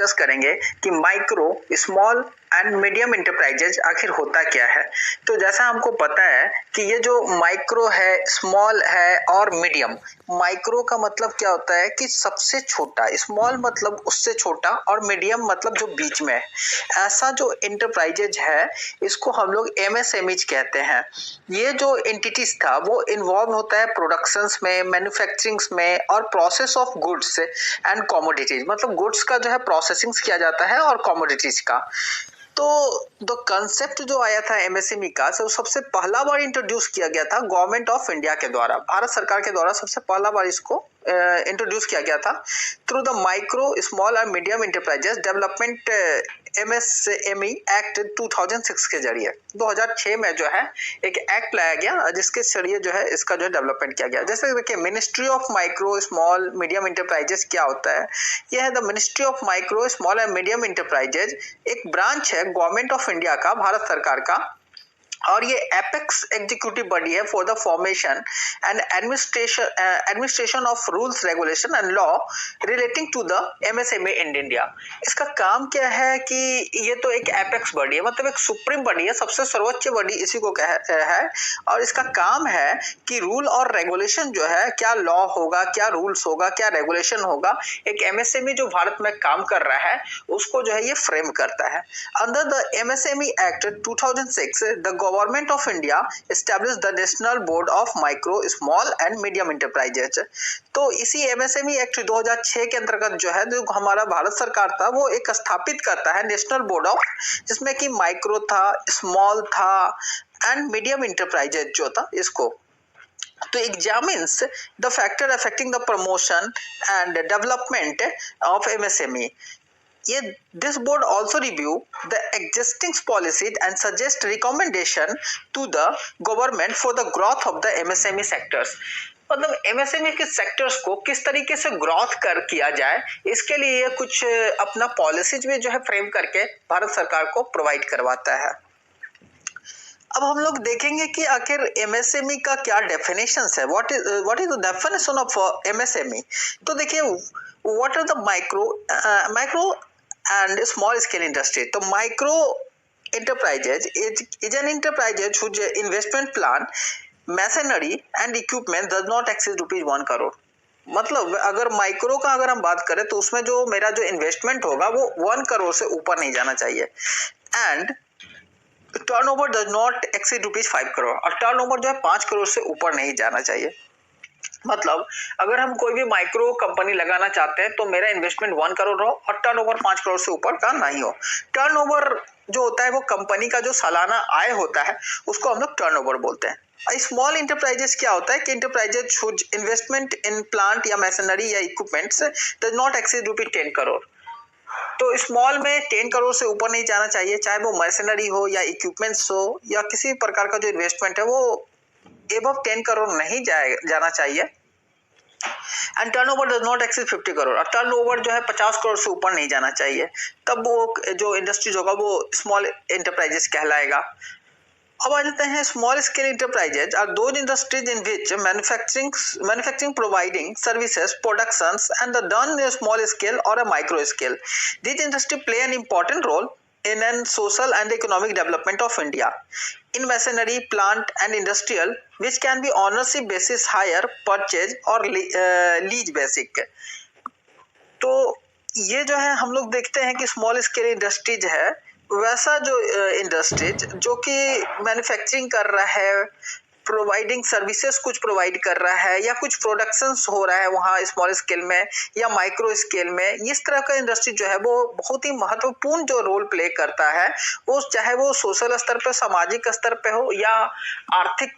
Discuss करेंगे कि micro, small and medium enterprises आखिर होता क्या है। तो जैसा हमको पता है कि ये जो माइक्रो है, स्मॉल है और मीडियम, माइक्रो का मतलब क्या होता है कि सबसे छोटा, स्मॉल मतलब उससे छोटा और मीडियम मतलब जो बीच में है। ऐसा जो इंटरप्राइजेज है इसको हम लोग एमएसएमईज कहते हैं। ये जो एंटिटीज था वो इन्वॉल्व होता है प्रोडक्शंस में, मैन्युफैक्चरिंग्स में और process of goods and commodities, मतलब गुड्स का जो है प्रोसेसिंग किया जाता है और कमोडिटीज का। तो द कंसेप्ट जो आया था एमएसएमई का, सबसे पहला बार इंट्रोड्यूस किया गया था गवर्नमेंट ऑफ इंडिया के द्वारा, भारत सरकार के द्वारा सबसे पहला बार इसको इंट्रोड्यूस किया गया था through the micro, small and medium enterprises development MSME act 2006 के जरिए। 2006 में जो है एक एक्ट लाया गया जिसके जरिए जो है इसका जो है डेवलपमेंट किया गया। जैसे देखिए, ministry of micro, small, medium enterprises क्या होता है? यह है the ministry of micro, small and medium enterprises, एक ब्रांच है गवर्नमेंट ऑफ इंडिया का, भारत सरकार का, और ये एपेक्स एग्जीक्यूटिव बॉडी है for the formation and administration of rules, regulation and law relating to the MSME in India. इसका काम क्या है कि ये तो एक एपेक्स बॉडी है, मतलब एक सुप्रीम बॉडी है, सबसे सर्वोच्च बॉडी इसी को है, और इसका काम है कि रूल और रेगुलेशन जो है, क्या लॉ होगा, क्या रूल्स होगा, क्या रेगुलेशन होगा, एक एमएसएमई जो भारत में काम कर रहा है उसको जो है ये फ्रेम करता है। Under the MSME act 2006 the government of India establish the national board of micro, small and medium enterprises. तो इसी एमएसएमई एक्ट 2006 के अंतर्गत जो है, जो हमारा भारत सरकार था वो एक स्थापित करता है नेशनल बोर्ड ऑफ, जिसमें कि माइक्रो था, स्मॉल था एंड मीडियम इंटरप्राइजेज जो था इसको, तो examines the factor affecting the promotion and development of MSME. This board also review the existing policies and suggest recommendation to the government for the growth of the MSME sectors। मतलब MSME के sectors को किस तरीके से growth किया जाए, इसके लिए कुछ अपना पॉलिसीज भी जो है फ्रेम करके भारत सरकार को प्रोवाइड करवाता है। अब हम लोग देखेंगे कि आखिर एमएसएमई का क्या डेफिनेशंस है, what is the definition of MSME. तो देखिए, what are the micro and small scale industry। तो micro enterprises is an enterprise whose investment plan, machinery and equipment does not exceed ₹1 crore। मतलब अगर micro का अगर हम बात करें तो उसमें जो मेरा जो इन्वेस्टमेंट होगा वो 1 करोड़ से ऊपर नहीं जाना चाहिए, and turnover does not exceed ₹5 crore, और टर्नओवर जो है 5 करोड़ से ऊपर नहीं जाना चाहिए। मतलब अगर हम कोई भी माइक्रो कंपनी लगाना चाहते हैं तो मेरा इन्वेस्टमेंट 1 करोड़ हो और टर्नओवर 5 करोड़ से ऊपर का नहीं हो। टर्नओवर जो होता है वो कंपनी का जो सालाना आय होता है उसको हम लोग टर्नओवर बोलते हैं। स्मॉल इंटरप्राइजेस क्या होता है कि enterprises whose investment in plant या मशीनरी या equipments does not exceed ₹10 crore. तो स्मॉल में 10 करोड़ से ऊपर नहीं जाना चाहिए, चाहे वो मशीनरी हो या इक्विपमेंट्स हो या किसी प्रकार का जो इन्वेस्टमेंट है वो एबव 10 करोड़ नहीं जाना चाहिए, and turnover does not exceed 50 crore, और टर्नओवर जो है 50 करोड़ से ऊपर नहीं जाना चाहिए, तब वो जो इंडस्ट्रीज होगा वो स्मॉल एंटरप्राइजेस कहलाएगा। अब आ जाते हैं small scale enterprises are those industries in which manufacturing providing services, productions and the done in small scale और a micro scale. This industry play an important role in an social and economic development of India in machinery, plant and industrial, which can be ownership basis, hire, purchase or lease basic। तो ये जो है हम लोग देखते हैं कि small scale industries है, वैसा जो इंडस्ट्रीज जो कि मैन्युफैक्चरिंग कर रहा है, प्रोवाइडिंग सर्विसेज कुछ प्रोवाइड कर रहा है या कुछ प्रोडक्शंस हो रहा है वहाँ स्मॉल स्केल में या माइक्रो स्केल में, इस तरह का इंडस्ट्री जो है वो बहुत ही महत्वपूर्ण जो रोल प्ले करता है, वो चाहे वो सोशल स्तर पे, सामाजिक स्तर पे हो या आर्थिक